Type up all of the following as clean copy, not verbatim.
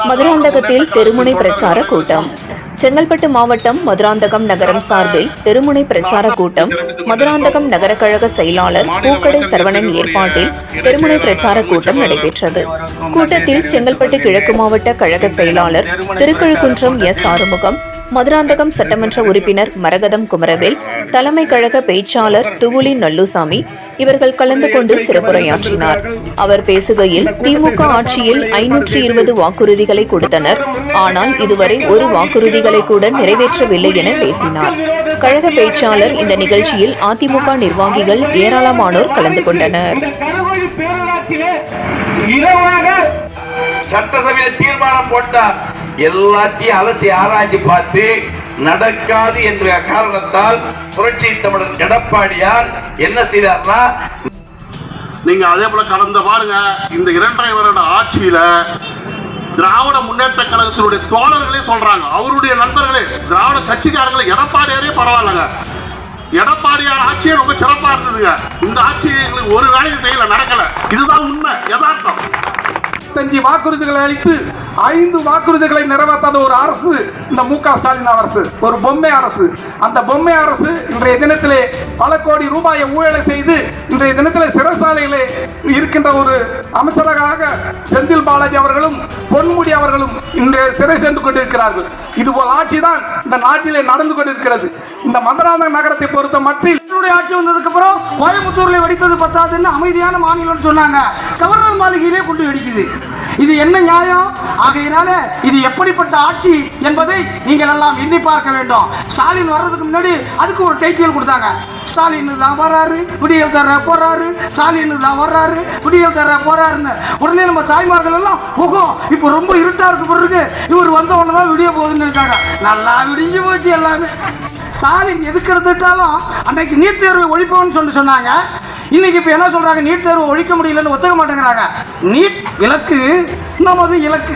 மதுராந்தகத்தில் தெருமுனை பிரச்சார கூட்டம். செங்கல்பட்டு மாவட்டம் மதுராந்தகம் நகரம் சார்பில் தெருமுனை பிரச்சார கூட்டம் மதுராந்தகம் நகர கழக செயலாளர் பூக்கடை சரவணன் ஏற்பாட்டில் தெருமுனை பிரச்சார கூட்டம் நடைபெற்றது. கூட்டத்தில் செங்கல்பட்டு கிழக்கு மாவட்ட கழக செயலாளர் திருக்கழுக்குன்றம் எஸ் ஆறுமுகம், மதுராந்தகம் சட்டமன்ற உறுப்பினர் மரகதம் குமரவேல், தலைமை கழக பேச்சாளர் துவுலி நல்லுசாமி இவர்கள் கலந்து கொண்டு சிறப்புரையாற்றினார். அவர் பேசுகையில், திமுக ஆட்சியில் 520 வாக்குறுதிகளை கொடுத்தனர், ஆனால் இதுவரை ஒரு வாக்குறுதிகளை கூட நிறைவேற்றவில்லை என பேசினார். கழக பேச்சாளர் இந்த நிகழ்ச்சியில் அதிமுக நிர்வாகிகள் ஏராளமானோர் கலந்து கொண்டனர். சட்டசபையில் தீர்மானம் போட்டார், எல்லாத்தையும் அலசி ஆராய்ச்சி பார்த்து நடக்காது என்ற காரணத்தால் புரட்சி தமிழர் எடப்பாடியார் என்ன செய்தார்னா, நீங்க அதே போல கடந்த பாருங்க, இந்த 2.5 வருட ஆட்சியில திராவிட முன்னேற்ற கழகத்தினுடைய தோழர்களே சொல்றாங்க, அவருடைய நண்பர்களே திராவிட கட்சிக்காரங்களே எடப்பாடியாரே பரவாயில்லைங்க, எடப்பாடியார் ஆட்சியே ரொம்ப சிறப்பா இருந்ததுங்க, இந்த ஆட்சி எங்களுக்கு ஒரு வேலையும் செய்யல, நடக்கல. இதுதான் உண்மை, யதார்த்தம். 5 வாக்குறுதிகளை அளித்து 5 வாக்குறுதிகளை நிறைவேற்றாத ஒரு அரசு இந்த மு.க. ஸ்டாலின் அரசு. ஒரு பொம்மை அரசு. அந்த பொம்மை அரசு இன்றைய தினத்திலே பல கோடி ரூபாயை ஊழலை செய்து இன்றைய தினத்திலே சிறைசாலையிலே இருக்கின்ற ஒரு அமைச்சராக செந்தில் பாலாஜி அவர்களும் பொன்முடி அவர்களும் இன்றைய சிறை சென்று கொண்டிருக்கிறார்கள். இதுபோல் ஆட்சி தான் இந்த நாட்டிலே நடந்து கொண்டிருக்கிறது. இந்த மதுராந்தகம் நகரத்தை பொறுத்த மட்டில் ஆட்சி வந்ததுக்கு அப்புறம் கோயம்புத்தூர்ல வெடித்தது பத்தாதுன்னு அமைதியான மாநிலம் சொன்னாங்க, கவர்னர் மாளிகையிலே கொண்டு வெடிக்குது. இது என்ன நியாயம்? ஆகையினால இது எப்படிப்பட்ட ஆட்சி என்பதை நீங்கள் எல்லாம் எண்ணி பார்க்க வேண்டும். ஸ்டாலின் வர்றதுக்கு முன்னாடி அதுக்கு ஒரு டைட்டில் கொடுத்தாங்க, ஸ்டாலின் தான் வர்றாரு விடியல் தர போறாரு, ஸ்டாலின் தான் வர்றாரு விடியல் தர போறாருன்னு. உடனே நம்ம தாய்மார்கள் எல்லாம் முகம் இப்போ ரொம்ப இருட்டா இருக்கு பிறகு இவர் வந்த உடனே தான் விடிய போகுதுன்னு இருக்காங்க. நல்லா விடிஞ்சு போச்சு எல்லாமே. ஸ்டாலின் எதுக்கு எடுத்துட்டாலும் அன்றைக்கு நீட் தேர்வை ஒழிப்போம்னு சொன்னாங்க. இன்னைக்கு இப்ப என்ன சொல்றாங்க, நீட் தேர்வை ஒழிக்க முடியலன்னு ஒத்துக்க மாட்டேங்கிறாங்க. நீட் இலக்கு நமது இலக்கு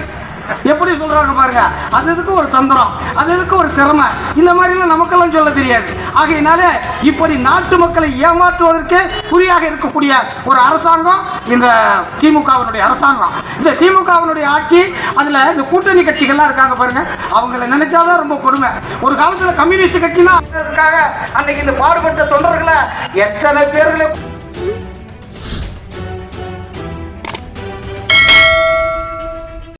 எப்படி சொல்றாங்க பாருங்க. அது எதுக்கு ஒரு தந்திரம், அது எதுக்கு ஒரு திறமை, இந்த மாதிரிலாம் நமக்கெல்லாம் சொல்ல தெரியாது. ஆகையினால இப்படி நாட்டு மக்களை ஏமாற்றுவதற்கே குறியாக இருக்கக்கூடிய ஒரு அரசாங்கம் இந்த திமுகவினுடைய அரசாங்கம். இந்த திமுகவினுடைய ஆட்சி, அதுல இந்த கூட்டணி கட்சிகள்லாம் இருக்காங்க பாருங்க, அவங்களை நினைச்சாதான் ரொம்ப கொடுமை. ஒரு காலத்துல கம்யூனிஸ்ட் கட்சினா அதுக்காக அன்னைக்கு இந்த பாடுபட்ட தொண்டர்களை எத்தனை பேர்களை